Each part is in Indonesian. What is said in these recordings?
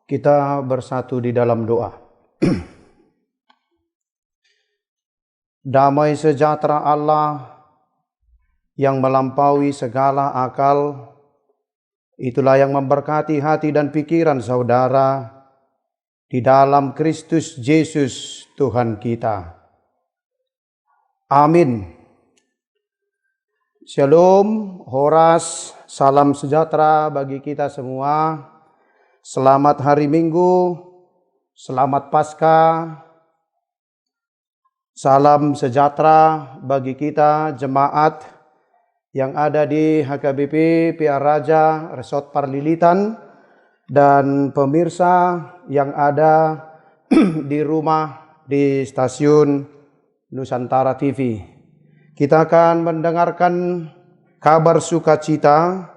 Kita bersatu di dalam doa. Damai sejahtera Allah yang melampaui segala akal, itulah yang memberkati hati dan pikiran saudara di dalam Kristus Yesus Tuhan kita. Amin. Shalom, Horas, salam sejahtera bagi kita semua. Selamat hari Minggu, selamat Paskah, salam sejahtera bagi kita jemaat yang ada di HKBP PR Raja Resort Parlilitan dan pemirsa yang ada di rumah di stasiun Nusantara TV. Kita akan mendengarkan kabar sukacita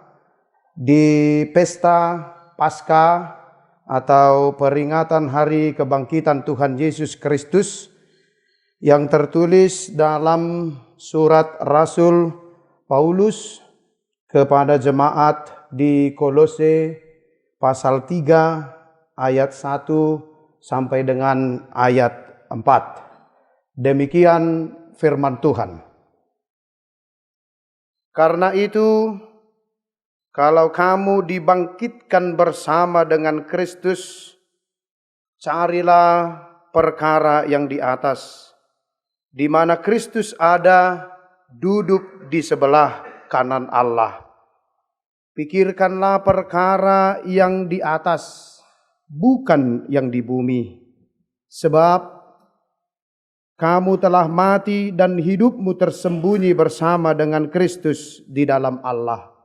di pesta Paskah atau peringatan hari kebangkitan Tuhan Yesus Kristus yang tertulis dalam surat Rasul Paulus kepada jemaat di Kolose pasal 3 ayat 1 sampai dengan ayat 4. Demikian firman Tuhan. Karena itu, kalau kamu dibangkitkan bersama dengan Kristus, carilah perkara yang di atas, di mana Kristus ada, duduk di sebelah kanan Allah. Pikirkanlah perkara yang di atas, bukan yang di bumi. Sebab kamu telah mati dan hidupmu tersembunyi bersama dengan Kristus di dalam Allah.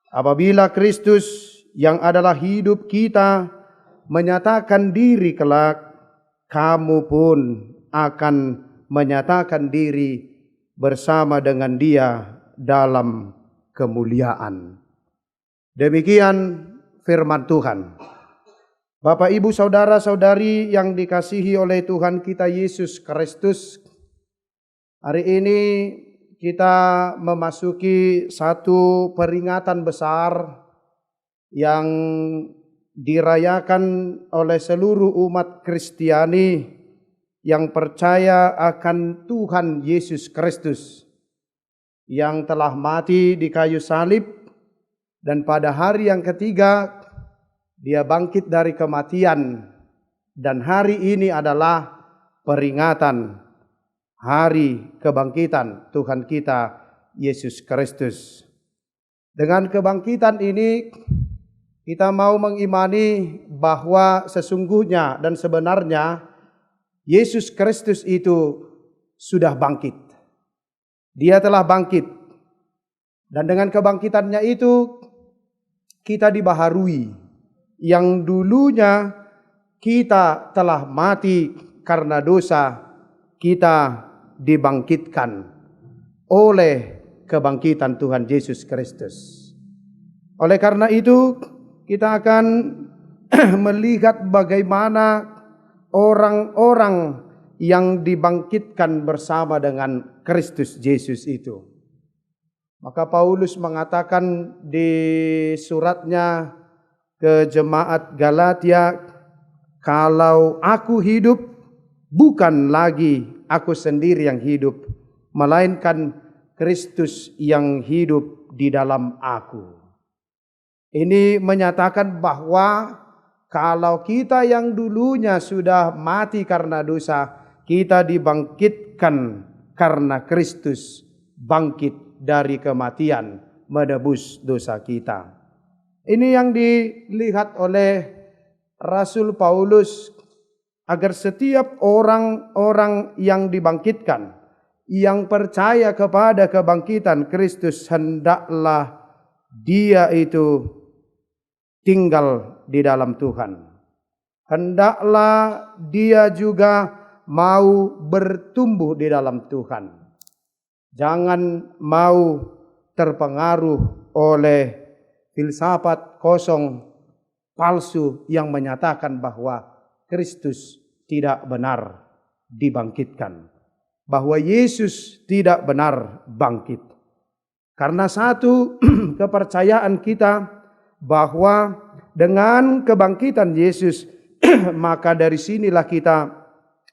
Apabila Kristus yang adalah hidup kita menyatakan diri kelak, kamu pun akan menyatakan diri bersama dengan Dia dalam kemuliaan. Demikian firman Tuhan. Bapak, Ibu, saudara-saudari yang dikasihi oleh Tuhan kita Yesus Kristus, hari ini kita memasuki satu peringatan besar yang dirayakan oleh seluruh umat Kristiani yang percaya akan Tuhan Yesus Kristus yang telah mati di kayu salib dan pada hari yang ketiga Dia bangkit dari kematian, dan hari ini adalah peringatan hari kebangkitan Tuhan kita Yesus Kristus. Dengan kebangkitan ini kita mau mengimani bahwa sesungguhnya dan sebenarnya Yesus Kristus itu sudah bangkit. Dia telah bangkit. Dan dengan kebangkitannya itu kita dibaharui. Yang dulunya kita telah mati karena dosa, kita dibangkitkan oleh kebangkitan Tuhan Yesus Kristus. Oleh karena itu, kita akan melihat bagaimana orang-orang yang dibangkitkan bersama dengan Kristus Yesus itu. Maka Paulus mengatakan di suratnya ke jemaat Galatia, kalau aku hidup, bukan lagi aku sendiri yang hidup, melainkan Kristus yang hidup di dalam aku. Ini menyatakan bahwa kalau kita yang dulunya sudah mati karena dosa, kita dibangkitkan karena Kristus bangkit dari kematian, menebus dosa kita. Ini yang dilihat oleh Rasul Paulus, agar setiap orang-orang yang dibangkitkan, yang percaya kepada kebangkitan Kristus, hendaklah dia itu tinggal di dalam Tuhan. Hendaklah dia juga mau bertumbuh di dalam Tuhan. Jangan mau terpengaruh oleh filsafat kosong palsu yang menyatakan bahwa Kristus tidak benar dibangkitkan, bahwa Yesus tidak benar bangkit. Karena satu kepercayaan kita bahwa dengan kebangkitan Yesus, maka dari sinilah kita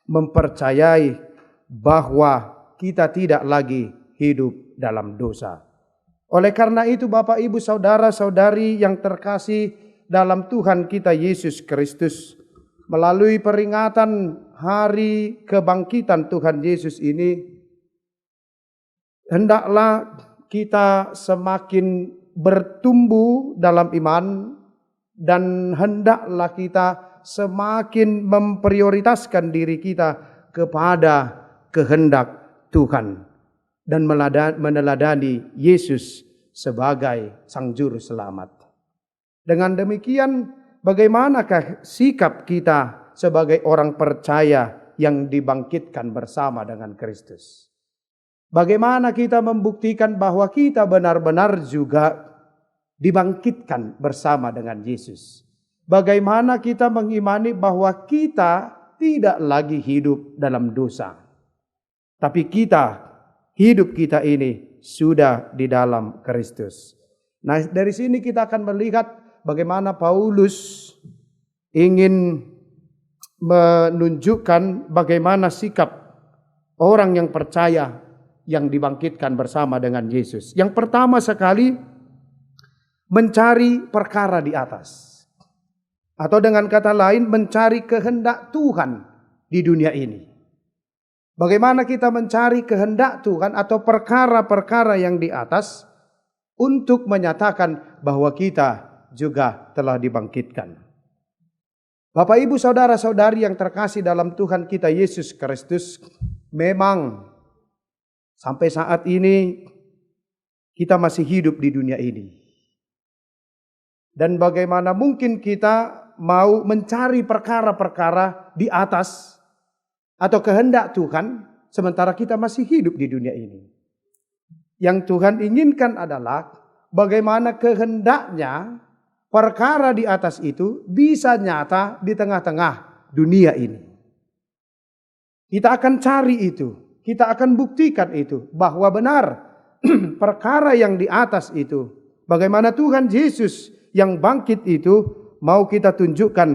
mempercayai bahwa kita tidak lagi hidup dalam dosa. Oleh karena itu Bapak Ibu saudara-saudari yang terkasih dalam Tuhan kita Yesus Kristus, melalui peringatan hari kebangkitan Tuhan Yesus ini, hendaklah kita semakin bertumbuh dalam iman dan hendaklah kita semakin memprioritaskan diri kita kepada kehendak Tuhan dan meneladani Yesus sebagai Sang Juru Selamat. Dengan demikian, bagaimanakah sikap kita sebagai orang percaya yang dibangkitkan bersama dengan Kristus? Bagaimana kita membuktikan bahwa kita benar-benar juga dibangkitkan bersama dengan Yesus? Bagaimana kita mengimani bahwa kita tidak lagi hidup dalam dosa, tapi hidup kita ini sudah di dalam Kristus. Nah, dari sini kita akan melihat bagaimana Paulus ingin menunjukkan bagaimana sikap orang yang percaya yang dibangkitkan bersama dengan Yesus. Yang pertama sekali, mencari perkara di atas. Atau dengan kata lain, mencari kehendak Tuhan di dunia ini. Bagaimana kita mencari kehendak Tuhan atau perkara-perkara yang di atas untuk menyatakan bahwa kita juga telah dibangkitkan. Bapak Ibu saudara-saudari yang terkasih dalam Tuhan kita Yesus Kristus, memang sampai saat ini kita masih hidup di dunia ini. Dan bagaimana mungkin kita mau mencari perkara-perkara di atas atau kehendak Tuhan sementara kita masih hidup di dunia ini. Yang Tuhan inginkan adalah bagaimana kehendaknya perkara di atas itu bisa nyata di tengah-tengah dunia ini. Kita akan cari itu, kita akan buktikan itu bahwa benar perkara yang di atas itu, bagaimana Tuhan Yesus yang bangkit itu mau kita tunjukkan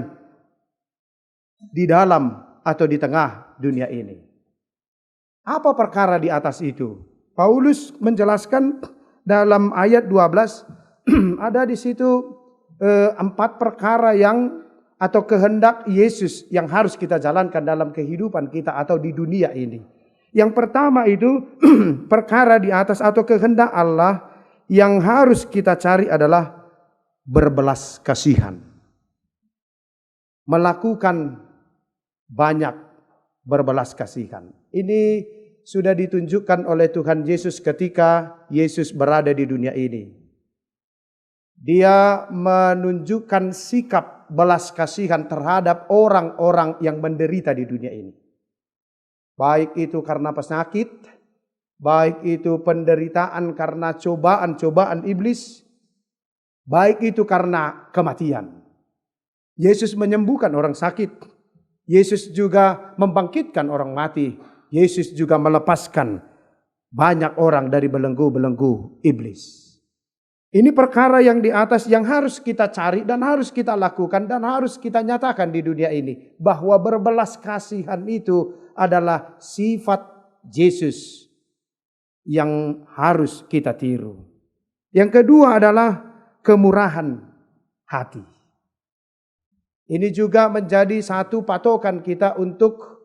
di dalam atau di tengah dunia ini. Apa perkara di atas itu? Paulus menjelaskan dalam ayat 12 ada di situ 4 perkara yang atau kehendak Yesus yang harus kita jalankan dalam kehidupan kita atau di dunia ini. Yang pertama itu perkara di atas atau kehendak Allah yang harus kita cari adalah berbelas kasihan. Melakukan banyak berbelas kasihan. Ini sudah ditunjukkan oleh Tuhan Yesus ketika Yesus berada di dunia ini. Dia menunjukkan sikap belas kasihan terhadap orang-orang yang menderita di dunia ini. Baik itu karena penyakit, baik itu penderitaan karena cobaan-cobaan iblis, baik itu karena kematian. Yesus menyembuhkan orang sakit. Yesus juga membangkitkan orang mati. Yesus juga melepaskan banyak orang dari belenggu-belenggu iblis. Ini perkara yang di atas yang harus kita cari dan harus kita lakukan dan harus kita nyatakan di dunia ini. Bahwa berbelas kasihan itu adalah sifat Yesus yang harus kita tiru. Yang kedua adalah kemurahan hati. Ini juga menjadi satu patokan kita untuk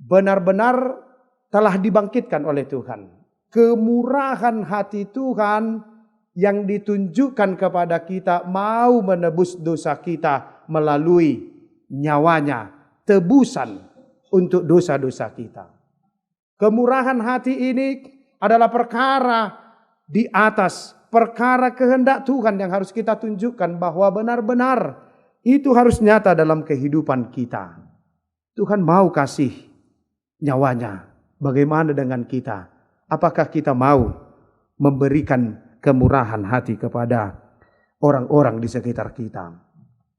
benar-benar telah dibangkitkan oleh Tuhan. Kemurahan hati Tuhan yang ditunjukkan kepada kita mau menebus dosa kita melalui nyawanya, tebusan untuk dosa-dosa kita. Kemurahan hati ini adalah perkara di atas, perkara kehendak Tuhan yang harus kita tunjukkan bahwa benar-benar itu harus nyata dalam kehidupan kita. Tuhan mau kasih nyawanya. Bagaimana dengan kita? Apakah kita mau memberikan kemurahan hati kepada orang-orang di sekitar kita?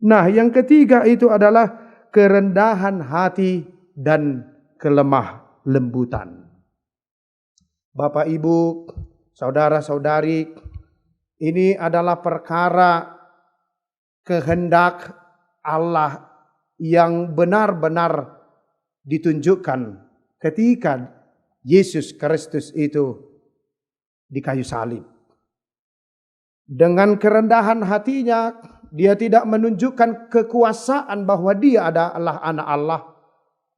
Nah, yang ketiga itu adalah kerendahan hati dan kelemah lembutan. Bapak, Ibu, saudara-saudari, ini adalah perkara kehendak Allah yang benar-benar ditunjukkan ketika Yesus Kristus itu di kayu salib. Dengan kerendahan hatinya, dia tidak menunjukkan kekuasaan bahwa dia adalah anak Allah.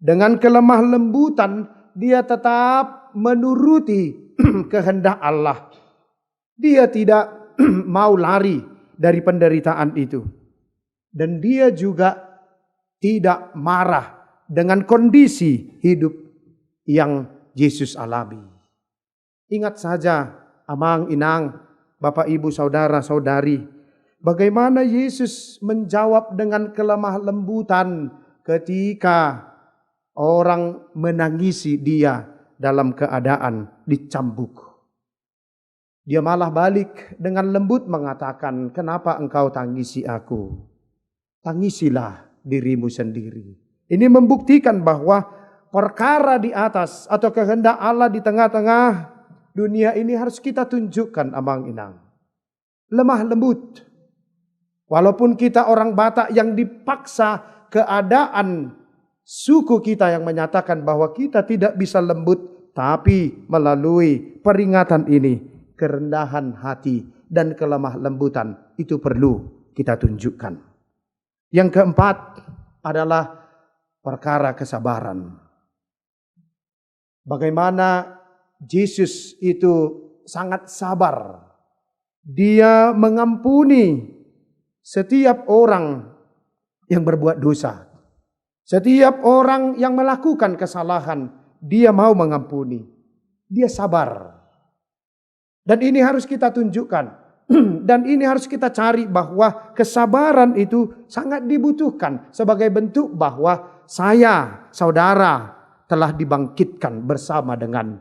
Dengan kelemah lembutan, dia tetap menuruti kehendak Allah. Dia tidak mau lari dari penderitaan itu. Dan dia juga tidak marah dengan kondisi hidup yang Yesus alami. Ingat saja, amang, inang, bapak, ibu, saudara, saudari, bagaimana Yesus menjawab dengan kelemah lembutan ketika orang menangisi dia dalam keadaan dicambuk. Dia malah balik dengan lembut mengatakan, kenapa engkau tangisi aku? Tangisilah dirimu sendiri. Ini membuktikan bahwa perkara di atas atau kehendak Allah di tengah-tengah dunia ini harus kita tunjukkan, amang inang. Lemah lembut. Walaupun kita orang Batak yang dipaksa keadaan suku kita yang menyatakan bahwa kita tidak bisa lembut. Tapi melalui peringatan ini, kerendahan hati dan kelemah lembutan itu perlu kita tunjukkan. Yang keempat adalah perkara kesabaran. Bagaimana Yesus itu sangat sabar. Dia mengampuni setiap orang yang berbuat dosa. Setiap orang yang melakukan kesalahan, dia mau mengampuni. Dia sabar. Dan ini harus kita tunjukkan. Dan ini harus kita cari bahwa kesabaran itu sangat dibutuhkan sebagai bentuk bahwa saya, saudara, telah dibangkitkan bersama dengan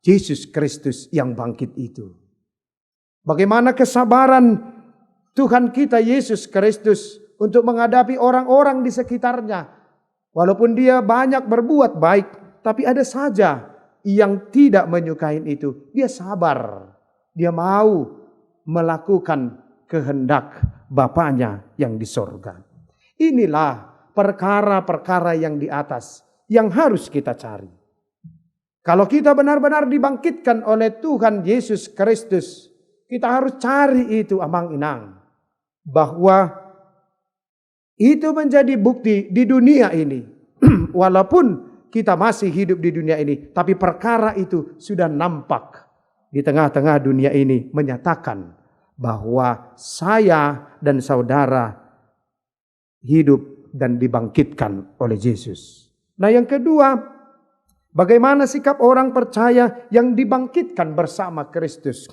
Yesus Kristus yang bangkit itu. Bagaimana kesabaran Tuhan kita Yesus Kristus untuk menghadapi orang-orang di sekitarnya. Walaupun dia banyak berbuat baik, tapi ada saja yang tidak menyukai itu. Dia sabar. Dia mau melakukan kehendak Bapanya yang di sorga. Inilah perkara-perkara yang di atas yang harus kita cari. Kalau kita benar-benar dibangkitkan oleh Tuhan Yesus Kristus, kita harus cari itu, amang inang. Bahwa itu menjadi bukti di dunia ini. Walaupun kita masih hidup di dunia ini, tapi perkara itu sudah nampak di tengah-tengah dunia ini, menyatakan bahwa saya dan saudara hidup dan dibangkitkan oleh Yesus. Nah, yang kedua, bagaimana sikap orang percaya yang dibangkitkan bersama Kristus?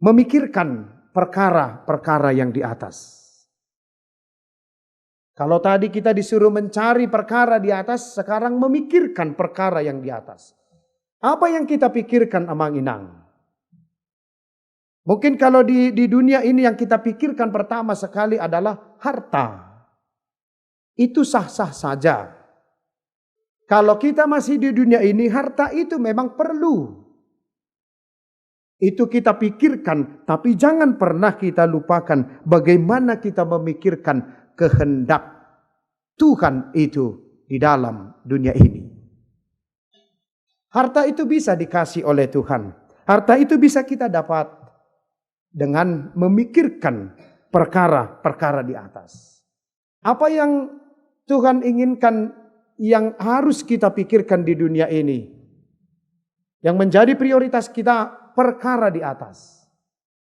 Memikirkan perkara-perkara yang di atas. Kalau tadi kita disuruh mencari perkara di atas, sekarang memikirkan perkara yang di atas. Apa yang kita pikirkan, amang inang? Mungkin kalau di dunia ini yang kita pikirkan pertama sekali adalah harta. Itu sah-sah saja. Kalau kita masih di dunia ini, harta itu memang perlu. Itu kita pikirkan, tapi jangan pernah kita lupakan bagaimana kita memikirkan kehendak Tuhan itu di dalam dunia ini. Harta itu bisa dikasih oleh Tuhan. Harta itu bisa kita dapat dengan memikirkan perkara-perkara di atas. Apa yang Tuhan inginkan yang harus kita pikirkan di dunia ini? Yang menjadi prioritas kita perkara di atas.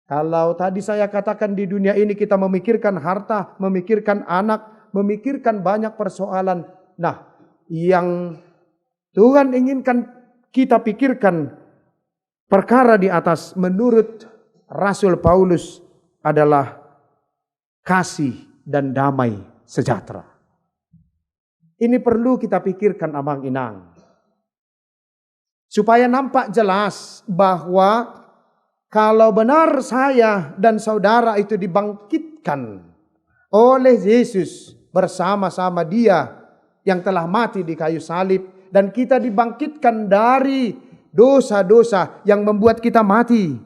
Kalau tadi saya katakan di dunia ini kita memikirkan harta, memikirkan anak, memikirkan banyak persoalan. Nah, yang Tuhan inginkan kita pikirkan perkara di atas menurut Rasul Paulus adalah kasih dan damai sejahtera. Ini perlu kita pikirkan, amang inang. Supaya nampak jelas bahwa kalau benar saya dan saudara itu dibangkitkan oleh Yesus bersama-sama Dia yang telah mati di kayu salib, dan kita dibangkitkan dari dosa-dosa yang membuat kita mati.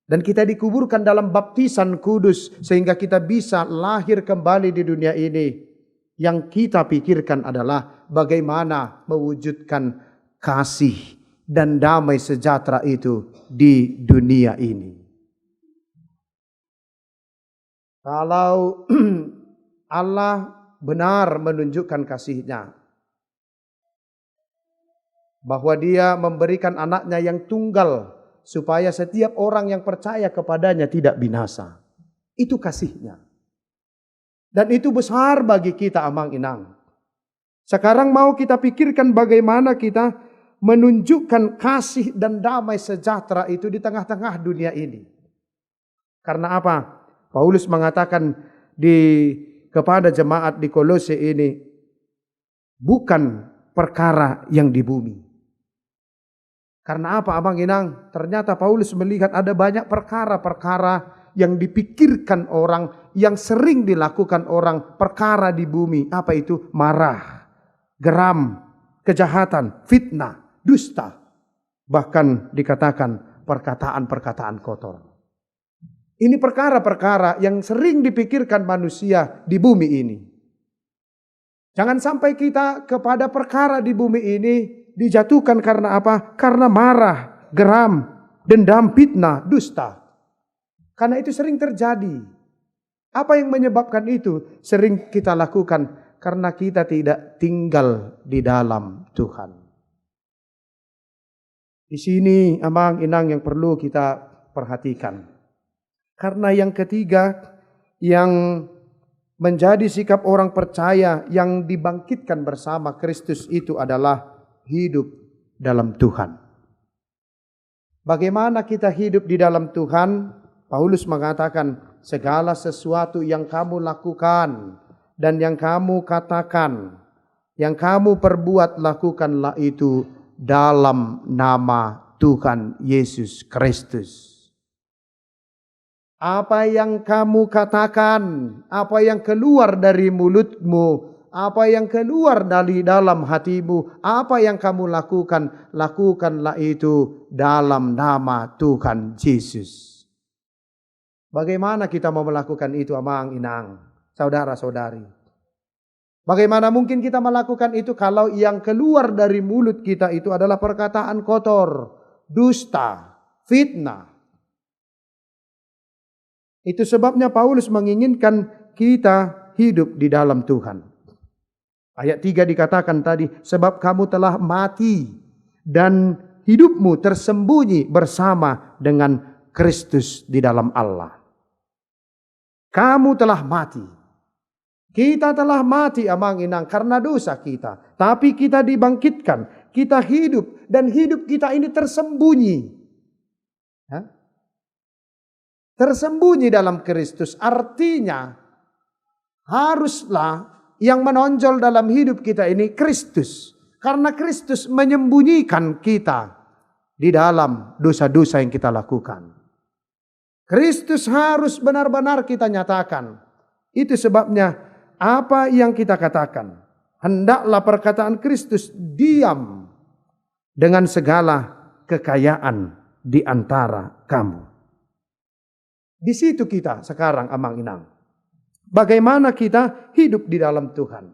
Dan kita dikuburkan dalam baptisan kudus sehingga kita bisa lahir kembali di dunia ini. Yang kita pikirkan adalah bagaimana mewujudkan kasih dan damai sejahtera itu di dunia ini. Kalau Allah benar menunjukkan kasih-Nya, bahwa Dia memberikan anaknya yang tunggal supaya setiap orang yang percaya kepadanya tidak binasa. Itu kasih-Nya. Dan itu besar bagi kita, amang inang. Sekarang mau kita pikirkan bagaimana kita menunjukkan kasih dan damai sejahtera itu di tengah-tengah dunia ini. Karena apa? Paulus mengatakan kepada jemaat di Kolose ini, bukan perkara yang di bumi. Karena apa, abang inang? Ternyata Paulus melihat ada banyak perkara-perkara yang dipikirkan orang, yang sering dilakukan orang, perkara di bumi. Apa itu? Marah, geram, kejahatan, fitnah, dusta. Bahkan dikatakan perkataan-perkataan kotor. Ini perkara-perkara yang sering dipikirkan manusia di bumi ini. Jangan sampai kita kepada perkara di bumi ini dijatuhkan karena apa? Karena marah, geram, dendam, fitnah, dusta. Karena itu sering terjadi. Apa yang menyebabkan itu? Sering kita lakukan karena kita tidak tinggal di dalam Tuhan. Di sini amang inang yang perlu kita perhatikan. Karena yang ketiga yang menjadi sikap orang percaya yang dibangkitkan bersama Kristus itu adalah hidup dalam Tuhan. Bagaimana kita hidup di dalam Tuhan? Paulus mengatakan, segala sesuatu yang kamu lakukan dan yang kamu katakan, yang kamu perbuat, lakukanlah itu dalam nama Tuhan Yesus Kristus. Apa yang kamu katakan, apa yang keluar dari mulutmu, apa yang keluar dari dalam hatimu, apa yang kamu lakukan, lakukanlah itu dalam nama Tuhan Yesus. Bagaimana kita mau melakukan itu, amang inang, saudara-saudari? Bagaimana mungkin kita melakukan itu kalau yang keluar dari mulut kita itu adalah perkataan kotor, dusta, fitnah? Itu sebabnya Paulus menginginkan kita hidup di dalam Tuhan. Ayat 3 dikatakan tadi, sebab kamu telah mati dan hidupmu tersembunyi bersama dengan Kristus di dalam Allah. Kamu telah mati. Kita telah mati, amang inang, karena dosa kita. Tapi kita dibangkitkan, kita hidup, dan hidup kita ini tersembunyi. Tersembunyi dalam Kristus, artinya haruslah yang menonjol dalam hidup kita ini Kristus. Karena Kristus menyembunyikan kita di dalam dosa-dosa yang kita lakukan. Kristus harus benar-benar kita nyatakan. Itu sebabnya apa yang kita katakan, hendaklah perkataan Kristus diam dengan segala kekayaan di antara kamu. Di situ kita sekarang, amang inang. Bagaimana kita hidup di dalam Tuhan.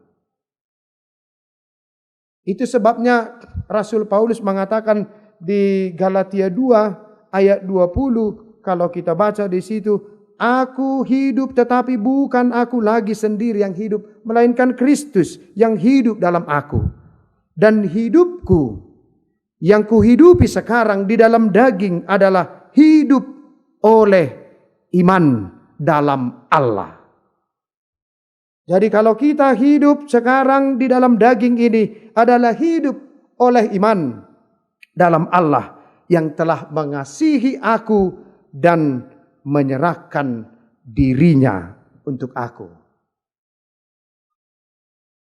Itu sebabnya Rasul Paulus mengatakan di Galatia 2 ayat 20, kalau kita baca di situ, aku hidup tetapi bukan aku lagi sendiri yang hidup, melainkan Kristus yang hidup dalam aku. Dan hidupku yang kuhidupi sekarang di dalam daging adalah hidup oleh iman dalam Allah. Jadi kalau kita hidup sekarang di dalam daging ini adalah hidup oleh iman dalam Allah yang telah mengasihi aku dan menyerahkan dirinya untuk aku.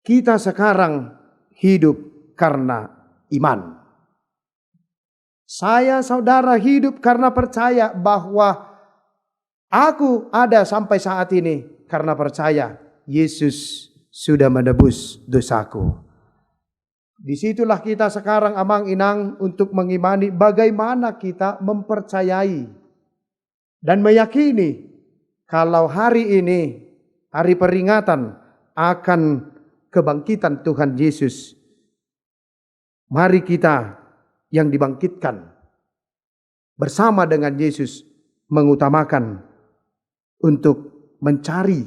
Kita sekarang hidup karena iman. Saya, saudara, hidup karena percaya bahwa aku ada sampai saat ini karena percaya Yesus sudah menebus dosaku. Disitulah kita sekarang, amang inang, untuk mengimani bagaimana kita mempercayai dan meyakini kalau hari ini, hari peringatan akan kebangkitan Tuhan Yesus, mari kita yang dibangkitkan bersama dengan Yesus mengutamakan untuk mencari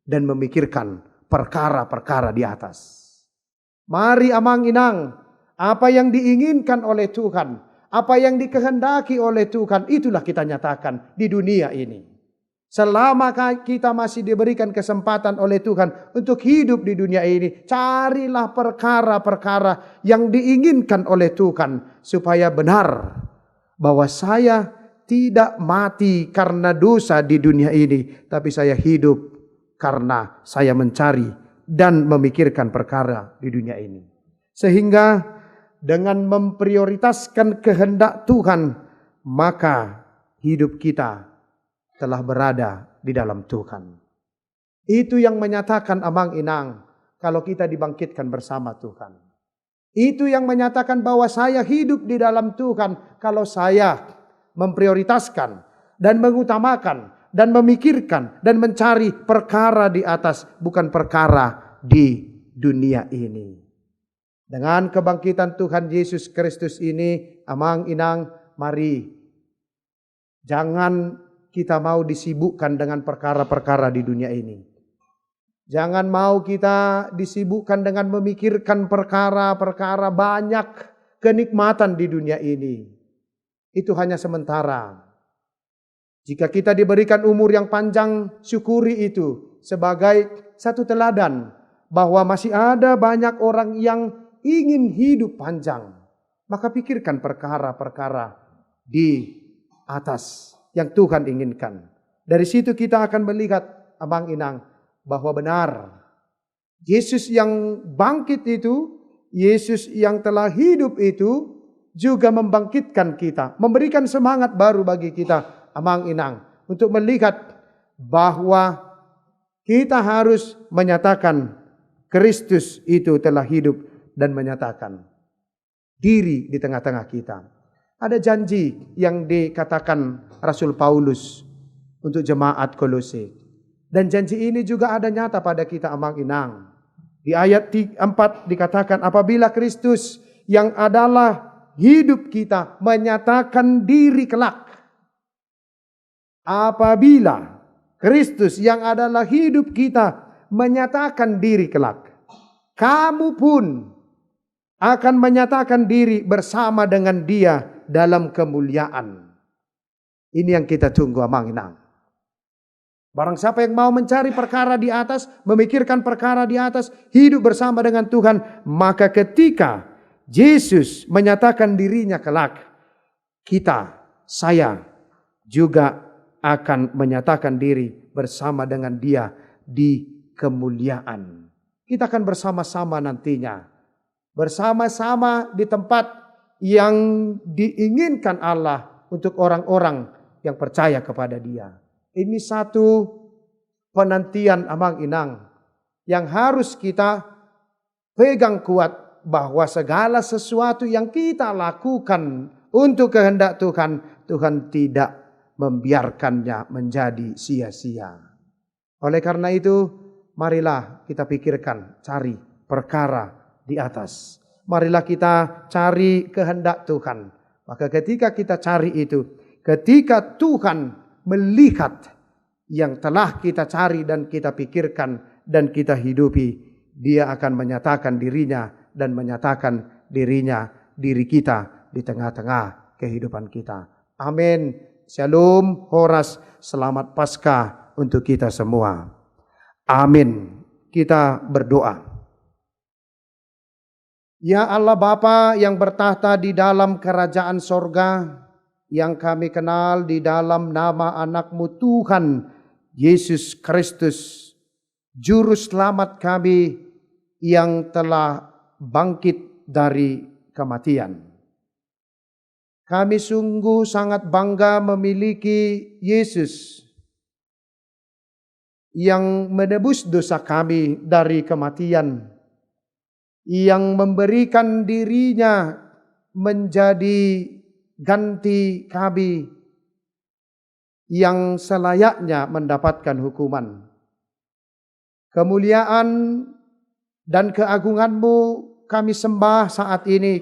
dan memikirkan perkara-perkara di atas. Mari amang inang, apa yang diinginkan oleh Tuhan, apa yang dikehendaki oleh Tuhan, itulah kita nyatakan di dunia ini. Selama kita masih diberikan kesempatan oleh Tuhan untuk hidup di dunia ini, carilah perkara-perkara yang diinginkan oleh Tuhan supaya benar bahwa saya tidak mati karena dosa di dunia ini, tapi saya hidup karena saya mencari dan memikirkan perkara di dunia ini. Sehingga dengan memprioritaskan kehendak Tuhan, maka hidup kita telah berada di dalam Tuhan. Itu yang menyatakan amang inang kalau kita dibangkitkan bersama Tuhan. Itu yang menyatakan bahwa saya hidup di dalam Tuhan kalau saya memprioritaskan dan mengutamakan dan memikirkan dan mencari perkara di atas, bukan perkara di dunia ini. Dengan kebangkitan Tuhan Yesus Kristus ini, amang inang, mari jangan kita mau disibukkan dengan perkara-perkara di dunia ini. Jangan mau kita disibukkan dengan memikirkan perkara-perkara banyak kenikmatan di dunia ini. Itu hanya sementara. Jika kita diberikan umur yang panjang, syukuri itu sebagai satu teladan bahwa masih ada banyak orang yang ingin hidup panjang. Maka pikirkan perkara-perkara di atas yang Tuhan inginkan. Dari situ kita akan melihat abang inang bahwa benar Yesus yang bangkit itu, Yesus yang telah hidup itu juga membangkitkan kita, memberikan semangat baru bagi kita abang inang untuk melihat bahwa kita harus menyatakan Kristus itu telah hidup dan menyatakan diri di tengah-tengah kita. Ada janji yang dikatakan Rasul Paulus untuk jemaat Kolose. Dan janji ini juga ada nyata pada kita amang inang. Di ayat 4 dikatakan apabila Kristus yang adalah hidup kita menyatakan diri kelak. Apabila Kristus yang adalah hidup kita menyatakan diri kelak, kamu pun akan menyatakan diri bersama dengan Dia dalam kemuliaan. Ini yang kita tunggu amang inang. Barang siapa yang mau mencari perkara di atas, memikirkan perkara di atas, hidup bersama dengan Tuhan, maka ketika Yesus menyatakan dirinya kelak, saya juga akan menyatakan diri bersama dengan Dia di kemuliaan. Kita akan bersama-sama nantinya, bersama-sama di tempat yang diinginkan Allah untuk orang-orang yang percaya kepada Dia. Ini satu penantian amang inang yang harus kita pegang kuat, bahwa segala sesuatu yang kita lakukan untuk kehendak Tuhan, Tuhan tidak membiarkannya menjadi sia-sia. Oleh karena itu, marilah kita pikirkan, cari perkara di atas. Marilah kita cari kehendak Tuhan. Maka ketika kita cari itu, ketika Tuhan melihat yang telah kita cari dan kita pikirkan dan kita hidupi, Dia akan menyatakan dirinya dan menyatakan diri kita di tengah-tengah kehidupan kita. Amin. Shalom, Horas, selamat Paskah untuk kita semua. Amin. Kita berdoa. Ya Allah Bapa yang bertahta di dalam kerajaan sorga, yang kami kenal di dalam nama anak-Mu Tuhan Yesus Kristus, Juru Selamat kami yang telah bangkit dari kematian. Kami sungguh sangat bangga memiliki Yesus yang menebus dosa kami dari kematian, yang memberikan dirinya menjadi ganti kami, yang selayaknya mendapatkan hukuman. Kemuliaan dan keagungan-Mu kami sembah saat ini,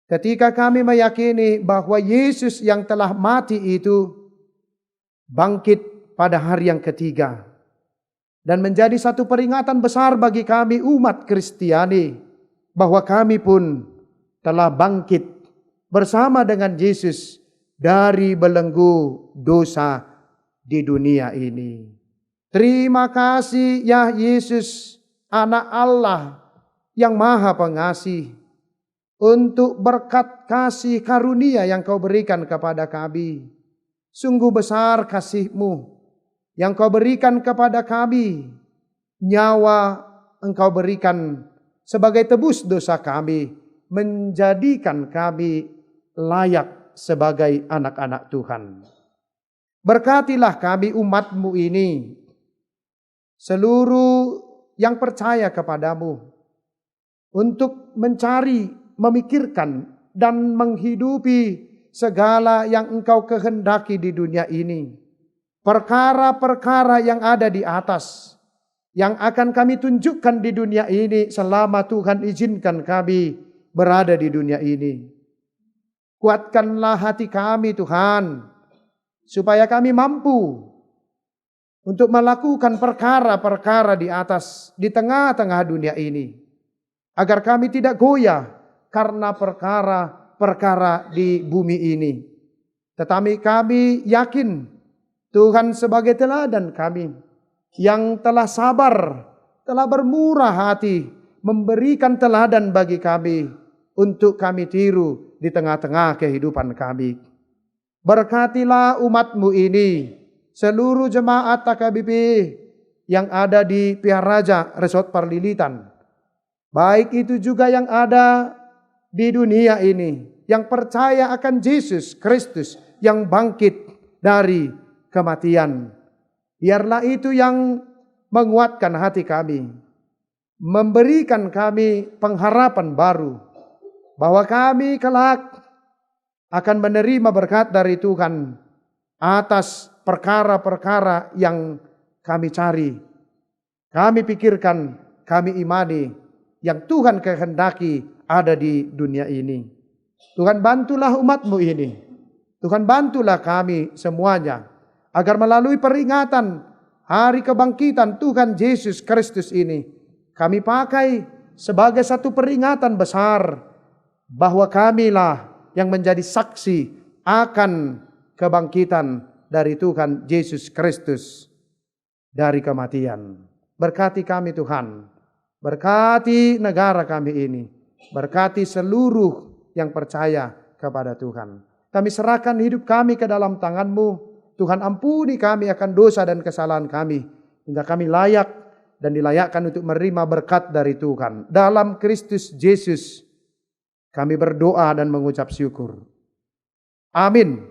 ketika kami meyakini bahwa Yesus yang telah mati itu bangkit pada hari yang ketiga, dan menjadi satu peringatan besar bagi kami umat Kristiani, bahwa kami pun telah bangkit bersama dengan Yesus dari belenggu dosa di dunia ini. Terima kasih ya Yesus, Anak Allah yang Maha Pengasih, untuk berkat kasih karunia yang Kau berikan kepada kami. Sungguh besar kasih-Mu yang Kau berikan kepada kami. Nyawa Engkau berikan sebagai tebus dosa kami, menjadikan kami layak sebagai anak-anak Tuhan. Berkatilah kami umat-Mu ini, seluruh yang percaya kepadamu, untuk mencari, memikirkan, dan menghidupi segala yang Engkau kehendaki di dunia ini. Perkara-perkara yang ada di atas, yang akan kami tunjukkan di dunia ini selama Tuhan izinkan kami berada di dunia ini. Kuatkanlah hati kami Tuhan, supaya kami mampu untuk melakukan perkara-perkara di atas, di tengah-tengah dunia ini, agar kami tidak goyah karena perkara-perkara di bumi ini. Tetapi kami yakin Tuhan sebagai teladan kami, yang telah sabar, telah bermurah hati, memberikan teladan bagi kami, untuk kami tiru di tengah-tengah kehidupan kami. Berkatilah umat-Mu ini, seluruh jemaat TKBP yang ada di Pihak Raja Resort Parlilitan, baik itu juga yang ada di dunia ini, yang percaya akan Yesus Kristus yang bangkit dari kematian. Biarlah itu yang menguatkan hati kami, memberikan kami pengharapan baru, bahwa kami kelak akan menerima berkat dari Tuhan atas perkara-perkara yang kami cari, kami pikirkan, kami imani, yang Tuhan kehendaki ada di dunia ini. Tuhan bantulah umat-Mu ini, Tuhan bantulah kami semuanya, agar melalui peringatan hari kebangkitan Tuhan Yesus Kristus ini, kami pakai sebagai satu peringatan besar, bahwa kamilah yang menjadi saksi akan kebangkitan dari Tuhan Yesus Kristus dari kematian. Berkati kami Tuhan, berkati negara kami ini, berkati seluruh yang percaya kepada Tuhan. Kami serahkan hidup kami ke dalam tangan-Mu. Tuhan, ampuni kami akan dosa dan kesalahan kami, hingga kami layak dan dilayakkan untuk menerima berkat dari Tuhan. Dalam Kristus Yesus kami berdoa dan mengucap syukur. Amin.